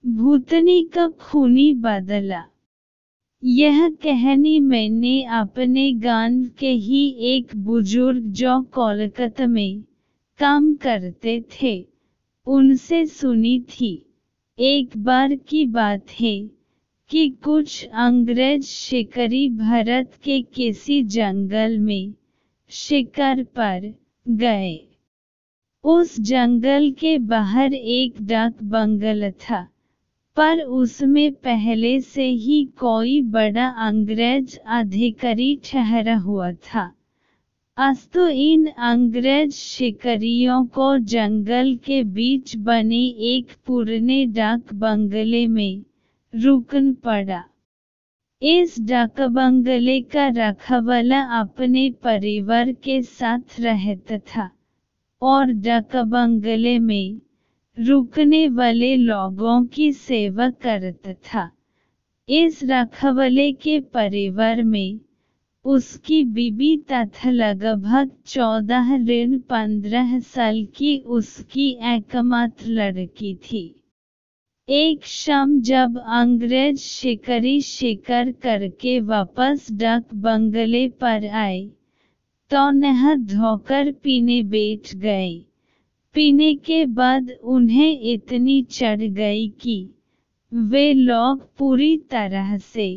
भूतनी का खूनी बदला। यह कहानी मैंने अपने गांव के ही एक बुजुर्ग जो कोलकाता में काम करते थे उनसे सुनी थी। एक बार की बात है कि कुछ अंग्रेज शिकारी भारत के किसी जंगल में शिकार पर गए। उस जंगल के बाहर एक डाक बंगला था, पर उसमें पहले से ही कोई बड़ा अंग्रेज अधिकारी ठहरा हुआ था। अस्तु इन अंग्रेज शिकारियों को जंगल के बीच बने एक पुराने डाक बंगले में रुकना पड़ा। इस डाक बंगले का रखवाला अपने परिवार के साथ रहता था और डाक बंगले में रुकने वाले लोगों की सेवा करता था। इस रखवाले के परिवार में उसकी बीबी तथा लगभग 14-15 साल की उसकी एकमात्र लड़की थी। एक शाम जब अंग्रेज शिकारी शिकार करके वापस डाक बंगले पर आए तो नहा धोकर पीने बैठ गए। पीने के बाद उन्हें इतनी चढ़ गई कि वे लोग पूरी तरह से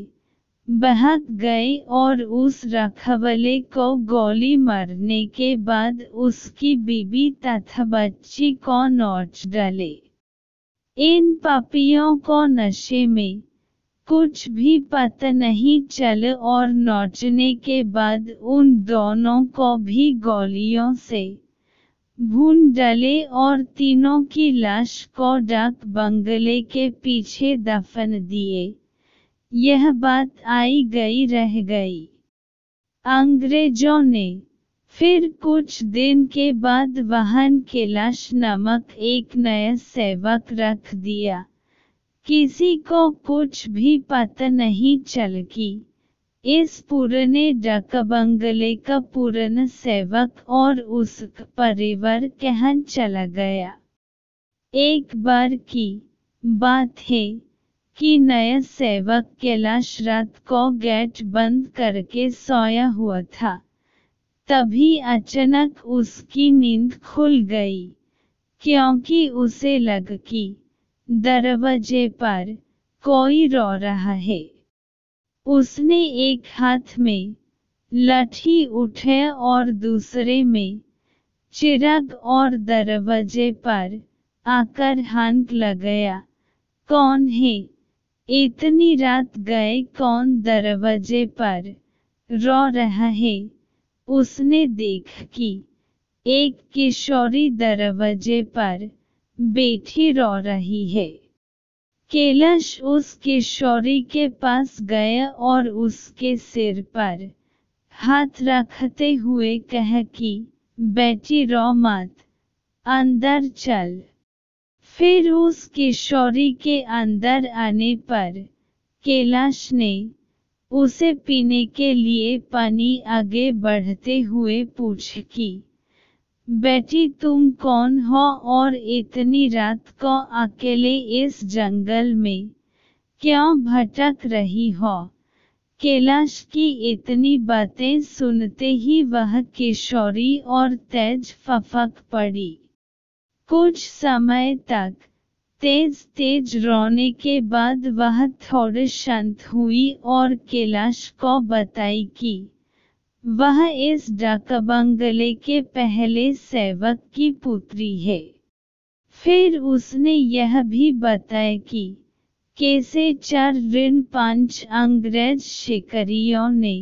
बहक गए और उस रखवाले को गोली मारने के बाद उसकी बीबी तथा बच्ची को नोच डाले। इन पापियों को नशे में कुछ भी पता नहीं चला और नोचने के बाद उन दोनों को भी गोलियों से भून डाले और तीनों की लाश को डाक बंगले के पीछे दफन दिए। यह बात आई गई रह गई। अंग्रेजों ने फिर कुछ दिन के बाद वहां कैलाश नामक एक नया सेवक रख दिया। किसी को कुछ भी पता नहीं चल कि इस पुराने डाक बंगले का पुराना सेवक और उसका परिवार कहाँ चला गया। एक बार की बात है कि नया सेवक कैलाश रात को गेट बंद करके सोया हुआ था। तभी अचानक उसकी नींद खुल गई, क्योंकि उसे लगा कि दरवाजे पर कोई रो रहा है। उसने एक हाथ में लाठी उठाया और दूसरे में चिराग और दरवाजे पर आकर हाथ लगाया। कौन है? इतनी रात गए कौन दरवाजे पर रो रहा है? उसने देखा कि एक किशोरी दरवाजे पर बैठी रो रही है। कैलाश उस किशोरी के पास गया और उसके सिर पर हाथ रखते हुए कहा कि बेटी रो मत, अंदर चल। फिर उस किशोरी के अंदर आने पर कैलाश ने उसे पीने के लिए पानी आगे बढ़ते हुए पूछा कि बेटी तुम कौन हो और इतनी रात को अकेले इस जंगल में क्यों भटक रही हो? कैलाश की इतनी बातें सुनते ही वह किशोरी और तेज फपक पड़ी। कुछ समय तक तेज तेज रोने के बाद वह थोड़ी शांत हुई और कैलाश को बताई कि वह इस डाक बंगले के पहले सेवक की पुत्री है। फिर उसने यह भी बताया कि कैसे 4-5 अंग्रेज शिकारियों ने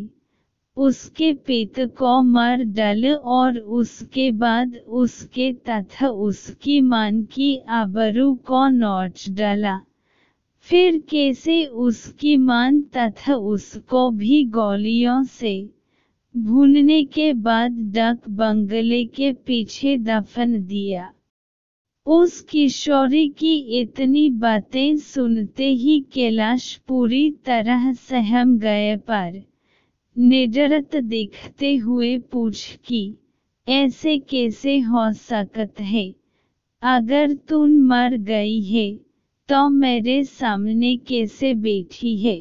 उसके पिता को मार डाला और उसके बाद उसके तथा उसकी मां की आबरू को नोच डाला। फिर कैसे उसकी मां तथा उसको भी गोलियों से भूनने के बाद डाक बंगले के पीछे दफन दिया। उस किशोरी की इतनी बातें सुनते ही कैलाश पूरी तरह सहम गए, पर निडरत दिखते हुए पूछ कि ऐसे कैसे हो सकता है? अगर तुम मर गई है तो मेरे सामने कैसे बैठी है।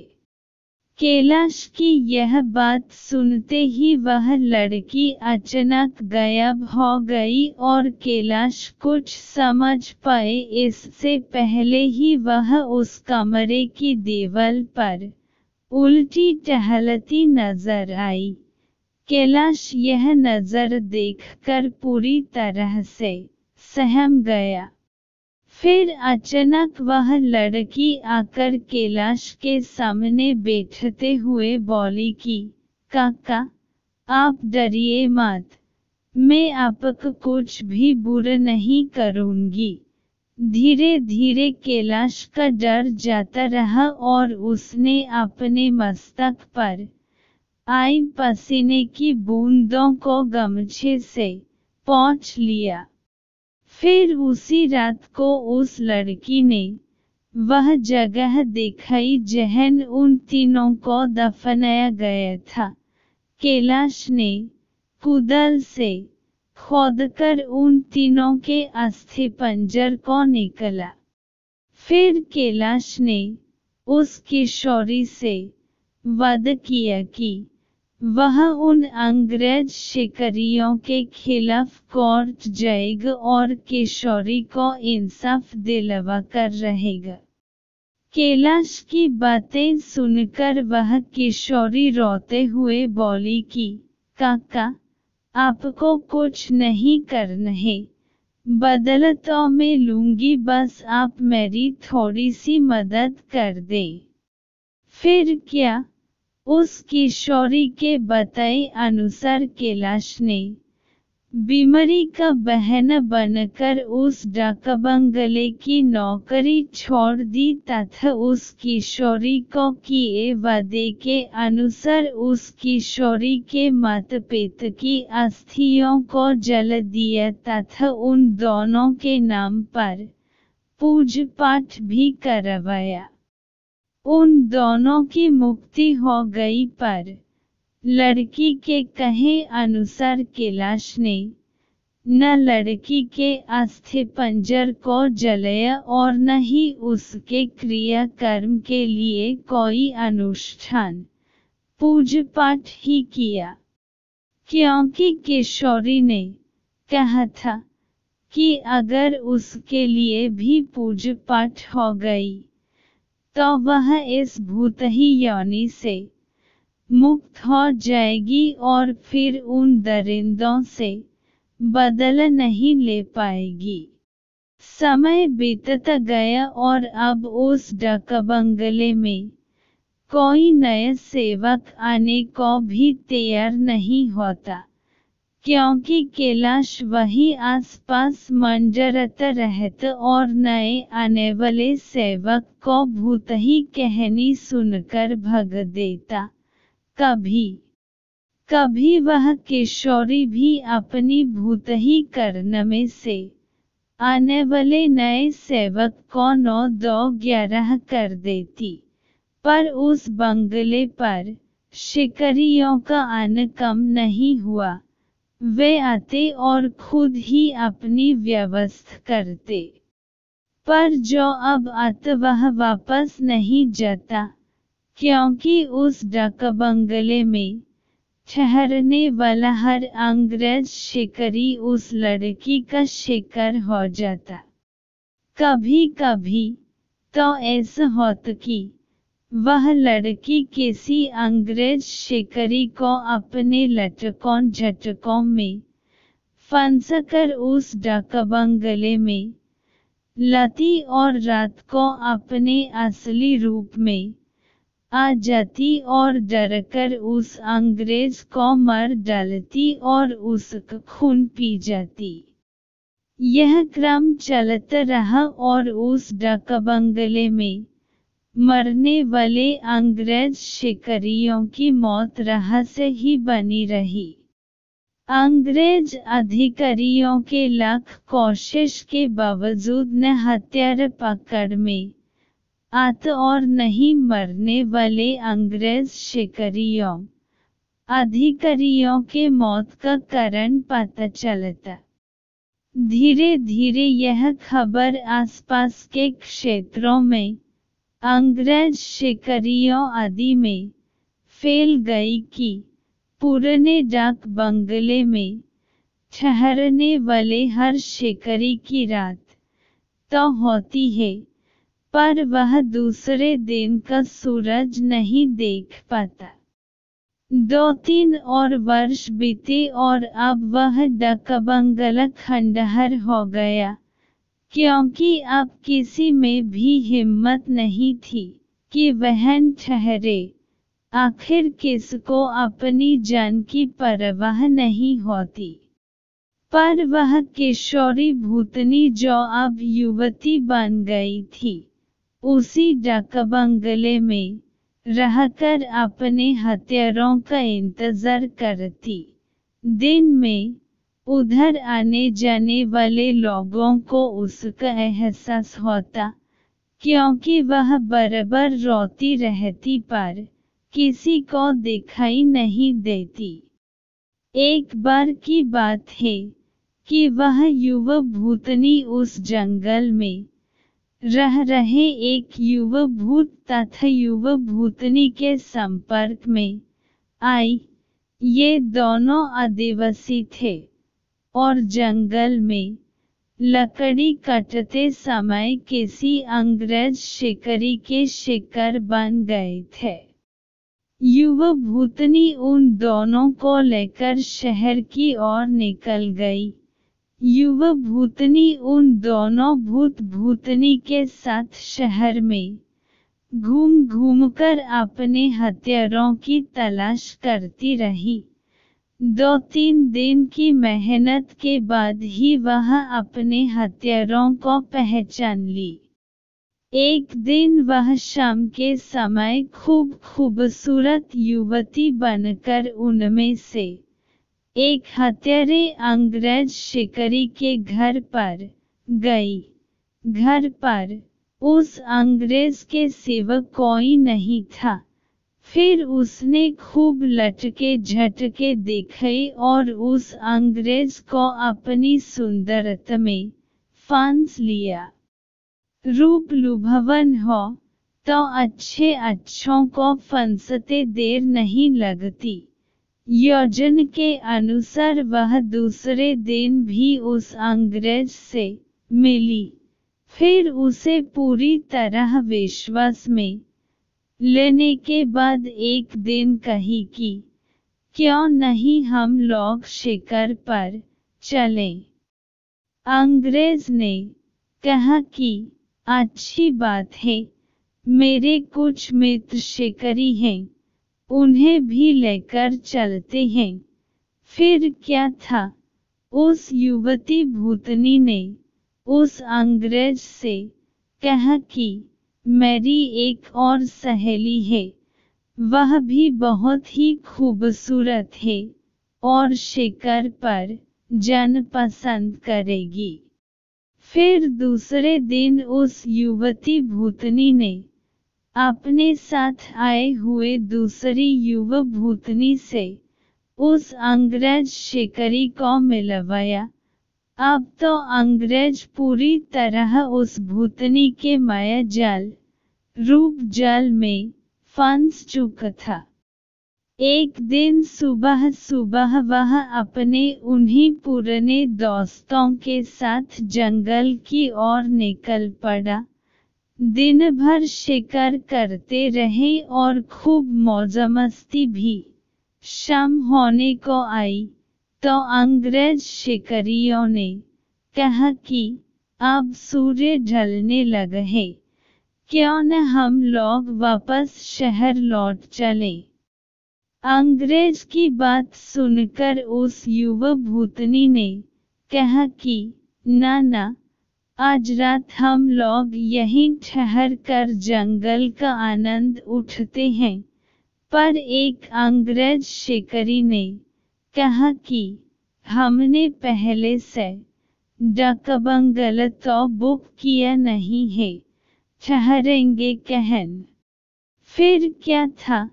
कैलाश की यह बात सुनते ही वह लड़की अचानक गायब हो गई और कैलाश कुछ समझ पाए इससे पहले ही वह उस कमरे की दीवार पर उल्टी टहलती नजर आई। कैलाश यह नजर देखकर पूरी तरह से सहम गया। फिर अचानक वह लड़की आकर कैलाश के सामने बैठते हुए बोली कि काका, आप डरिए मत, मैं आपको कुछ भी बुरा नहीं करूंगी। धीरे धीरे कैलाश का डर जाता रहा और उसने अपने मस्तक पर आई पसीने की बूंदों को गमछे से पोंछ लिया। फिर उसी रात को उस लड़की ने वह जगह दिखाई जहां उन तीनों को दफनाया गया था। कैलाश ने कुदाल से खोदकर उन तीनों के अस्थि पंजर को निकाला। फिर कैलाश ने उस किशोरी से वादा किया कि वह उन अंग्रेज शिकारियों के खिलाफ कोर्ट जाएगा और किशोरी को इंसाफ दिलवा कर रहेगा। कैलाश की बातें सुनकर वह किशोरी रोते हुए बोली कि काका, आपको कुछ नहीं करना है, बदला तो मैं लूंगी, बस आप मेरी थोड़ी सी मदद कर दें। फिर क्या? उस किशोरी के बताए अनुसार कैलाश ने बीमारी का बहाना बनकर उस डाक बंगले की नौकरी छोड़ दी तथा उस किशोरी को किए वादे के अनुसार उस किशोरी के माता पिता की अस्थियों को जला दिया तथा उन दोनों के नाम पर पूजा पाठ भी करवाया। उन दोनों की मुक्ति हो गई, पर लड़की के कहे अनुसार कैलाश ने न लड़की के अस्थि पंजर को जलाया और न ही उसके क्रियाकर्म के लिए कोई अनुष्ठान पूजा पाठ ही किया, क्योंकि किशोरी ने कहा था कि अगर उसके लिए भी पूजा पाठ हो गई तो वह इस भूतही योनि से मुक्त हो जाएगी और फिर उन दरिंदों से बदला नहीं ले पाएगी। समय बीतता गया और अब उस डाक बंगले में कोई नया सेवक आने को भी तैयार नहीं होता, क्योंकि कैलाश वही आसपास मंडराता रहता और नए आने वाले सेवक को भूतही कहानी सुनकर भगा देता। कभी वह किशोरी भी अपनी भूतही कारनामे से आने वाले नए सेवक को 9-2-11 कर देती, पर उस बंगले पर शिकारियों का आना कम नहीं हुआ। वे आते और खुद ही अपनी व्यवस्था करते, पर जो अब आता वह वापस नहीं जाता, क्योंकि उस डाक बंगले में ठहरने वाला हर अंग्रेज शिकारी उस लड़की का शिकार हो जाता। कभी कभी तो ऐसा होता कि वह लड़की किसी अंग्रेज शिकारी को अपने लटकों झटकों में फंसाकर उस डाक बंगले में लाती और रात को अपने असली रूप में आ जाती और डरकर उस अंग्रेज को मार डालती और उसका खून पी जाती। यह क्रम चलता रहा और उस डाक बंगले में मरने वाले अंग्रेज शिकारियों की मौत रहस्य ही बनी रही। अंग्रेज अधिकारियों के लाख कोशिश के बावजूद न हत्यारा पकड़ में आता और नहीं मरने वाले अंग्रेज शिकारियों अधिकारियों के मौत का कारण पता चलता। धीरे धीरे यह खबर आसपास के क्षेत्रों में, अंग्रेज शिकारियों आदि में फैल गई कि पुराने डाक बंगले में ठहरने वाले हर शिकारी की रात तो होती है, पर वह दूसरे दिन का सूरज नहीं देख पाता। 2-3 और वर्ष बीते और अब वह डाकबंगला खंडहर हो गया, क्योंकि अब किसी में भी हिम्मत नहीं थी कि वह ठहरे। आखिर किसको अपनी जान की परवाह नहीं होती। पर वह किशोरी भूतनी जो अब युवती बन गई थी, उसी डाकबंगले में रहकर अपने हथियारों का इंतजार करती। दिन में उधर आने जाने वाले लोगों को उसका एहसास होता, क्योंकि वह बराबर रोती रहती पर किसी को दिखाई नहीं देती। एक बार की बात है कि वह युवा भूतनी उस जंगल में रह रहे एक युवा भूत तथा युवा भूतनी के संपर्क में आई। ये दोनों आदिवासी थे और जंगल में लकड़ी काटते समय किसी अंग्रेज शिकारी के शिकार बन गए थे। युवा भूतनी उन दोनों को लेकर शहर की ओर निकल गई। युवा भूतनी उन दोनों भूत भूतनी के साथ शहर में घूम घूमकर अपने हथियारों की तलाश करती रही। 2-3 दिन की मेहनत के बाद ही वह अपने हथियारों को पहचान ली। एक दिन वह शाम के समय खूब खूबसूरत युवती बनकर उनमें से एक हत्यारे अंग्रेज शिकारी के घर पर गई। घर पर उस अंग्रेज के सिवा कोई नहीं था। फिर उसने खूब लटके झटके दिखाए और उस अंग्रेज को अपनी सुंदरता में फांस लिया। रूप लुभावन हो तो अच्छे अच्छों को फंसते देर नहीं लगती। योजना के अनुसार वह दूसरे दिन भी उस अंग्रेज से मिली। फिर उसे पूरी तरह विश्वास में लेने के बाद एक दिन कही कि क्यों नहीं हम लोग शिकार पर चलें। अंग्रेज ने कहा कि अच्छी बात है, मेरे कुछ मित्र शिकारी हैं, उन्हें भी लेकर चलते हैं। फिर क्या था, उस युवती भूतनी ने उस अंग्रेज से कहा कि मेरी एक और सहेली है, वह भी बहुत ही खूबसूरत है और शिकार पर जाना पसंद करेगी। फिर दूसरे दिन उस युवती भूतनी ने अपने साथ आए हुए दूसरी युवा भूतनी से उस अंग्रेज शिकारी को मिलवाया। अब तो अंग्रेज पूरी तरह उस भूतनी के माया जाल, रूप जाल में फंस चुका था। एक दिन सुबह सुबह वह अपने उन्हीं पुराने दोस्तों के साथ जंगल की ओर निकल पड़ा। दिन भर शिकार करते रहे और खूब मौज मस्ती भी। शाम होने को आई तो अंग्रेज शिकारियों ने कहा कि अब सूर्य ढलने लगा है, क्यों न हम लोग वापस शहर लौट चलें। अंग्रेज की बात सुनकर उस युवा भूतनी ने कहा कि ना, आज रात हम लोग यहीं ठहर कर जंगल का आनंद उठाते हैं। पर एक अंग्रेज शिकारी ने कहा कि हमने पहले से डाकबंगला तो बुक किया नहीं है, ठहरेंगे कहन। फिर क्या था,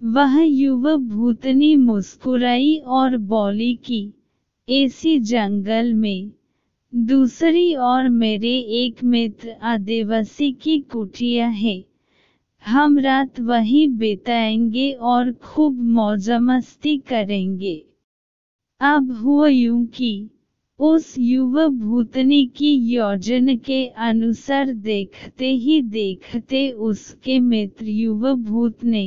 वह युवा भूतनी मुस्कुराई और बोली कि इसी जंगल में दूसरी ओर मेरे एक मित्र आदिवासी की कुटिया है, हम रात वहीं बिताएंगे और खूब मौज मस्ती करेंगे। अब हुआ यूं कि उस युवा भूतनी की योजना के अनुसार देखते ही देखते उसके मित्र युवा भूत ने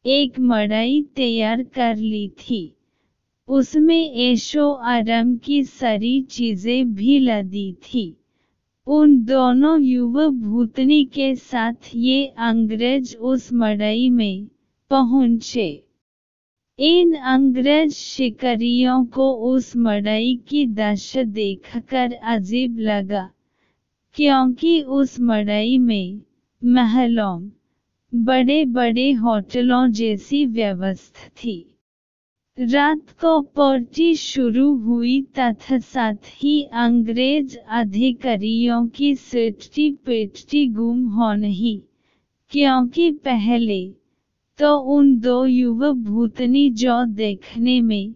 एक मड़ई तैयार कर ली थी। उसमें ऐशो आराम की सारी चीजें भी लदी थी। उन दोनों युवा भूतनी के साथ ये अंग्रेज उस मड़ई में पहुंचे। इन अंग्रेज शिकारियों को उस मड़ई की दशा देखकर अजीब लगा, क्योंकि उस मड़ई में महलों, बड़े बड़े होटलों जैसी व्यवस्था थी। रात को पार्टी शुरू हुई तथा साथ ही अंग्रेज अधिकारियों की सिट्टी पिट्टी गुम हो नहीं, क्योंकि पहले तो उन दो युवा भूतनी जो देखने में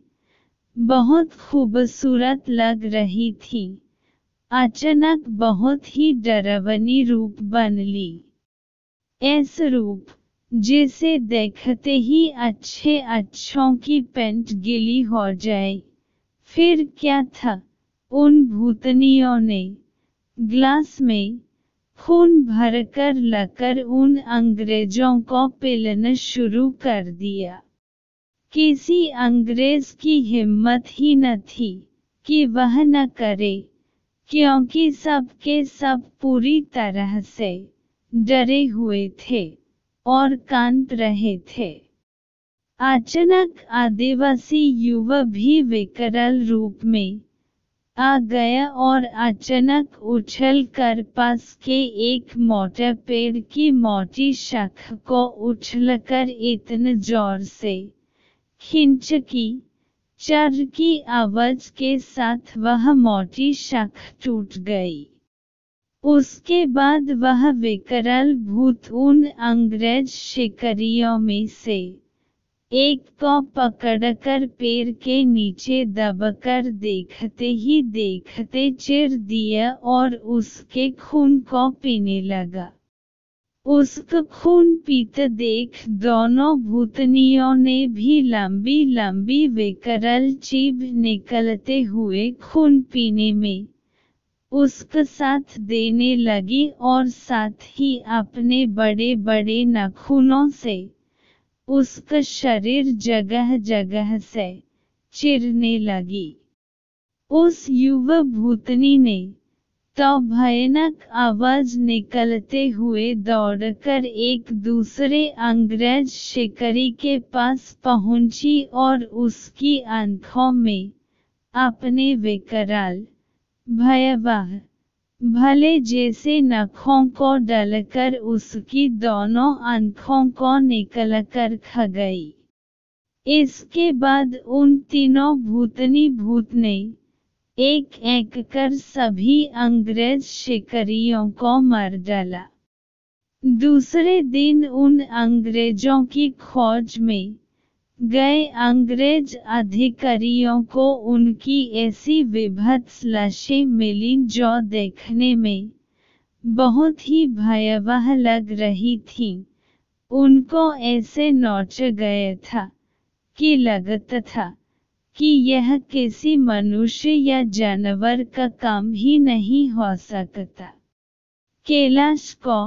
बहुत खूबसूरत लग रही थी, अचानक बहुत ही डरावनी रूप बन ली। ऐसा रूप जिसे देखते ही अच्छों की पैंट गीली हो जाए। फिर क्या था, उन भूतनियों ने ग्लास में खून भरकर लाकर उन अंग्रेजों को पिलाना शुरू कर दिया। किसी अंग्रेज की हिम्मत ही न थी कि वह न करे, क्योंकि सब के सब पूरी तरह से डरे हुए थे और कांप रहे थे। अचानक आदिवासी युवा भी विकराल रूप में आ गया और अचानक उछल कर पास के एक मोटे पेड़ की मोटी शाख को उछलकर इतने जोर से खींच की चर की आवाज के साथ वह मोटी शाख टूट गई। उसके बाद वह विकराल भूत उन अंग्रेज शिकारियों में से एक को पकड़कर पैर के नीचे दबाकर देखते ही देखते चीर दिया और उसके खून को पीने लगा। उसका खून पीते देख दोनों भूतनियों ने भी लंबी लंबी विकराल जीभ निकलते हुए खून पीने में उसका साथ देने लगी और साथ ही अपने बड़े बड़े नाखूनों से उसका शरीर जगह जगह से चीरने लगी। उस युवा भूतनी ने तो भयानक आवाज निकलते हुए दौड़कर एक दूसरे अंग्रेज शिकारी के पास पहुंची और उसकी आंखों में अपने विकराल भयावह भले जैसे नखों को डालकर उसकी दोनों आंखों को निकलकर खा गई। इसके बाद उन तीनों भूतनी भूत ने एक एक कर सभी अंग्रेज शिकारियों को मार डाला। दूसरे दिन उन अंग्रेजों की खोज में गए अंग्रेज अधिकारियों को उनकी ऐसी विभत्स लाशें मिली जो देखने में बहुत ही भयावह लग रही थीं। उनको ऐसे नोच गया था कि लगता था कि यह किसी मनुष्य या जानवर का काम ही नहीं हो सकता। कैलाश को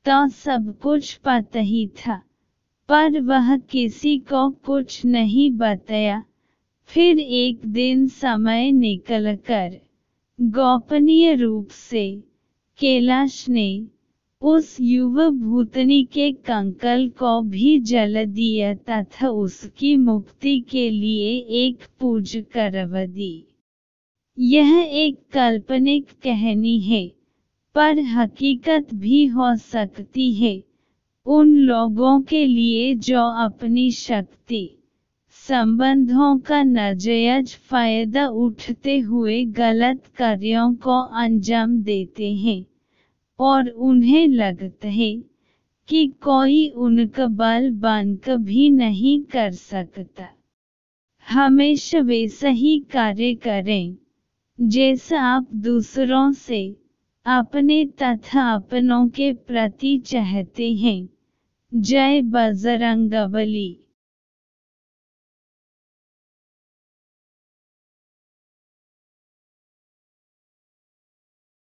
तो सब कुछ पता ही था, पर वह किसी को कुछ नहीं बताया। फिर एक दिन समय निकलकर गोपनीय रूप से कैलाश ने उस युवा भूतनी के कंकाल को भी जला दिया तथा उसकी मुक्ति के लिए एक पूजा करवा दी। यह एक काल्पनिक कहानी है, पर हकीकत भी हो सकती है उन लोगों के लिए जो अपनी शक्ति संबंधों का नाजायज फायदा उठाते हुए गलत कार्यों को अंजाम देते हैं और उन्हें लगता है कि कोई उनका बाल बांका भी नहीं कर सकता। हमेशा वैसा ही कार्य करें जैसा आप दूसरों से, अपने तथा अपनों के प्रति चाहते हैं। जय बजरंगबली।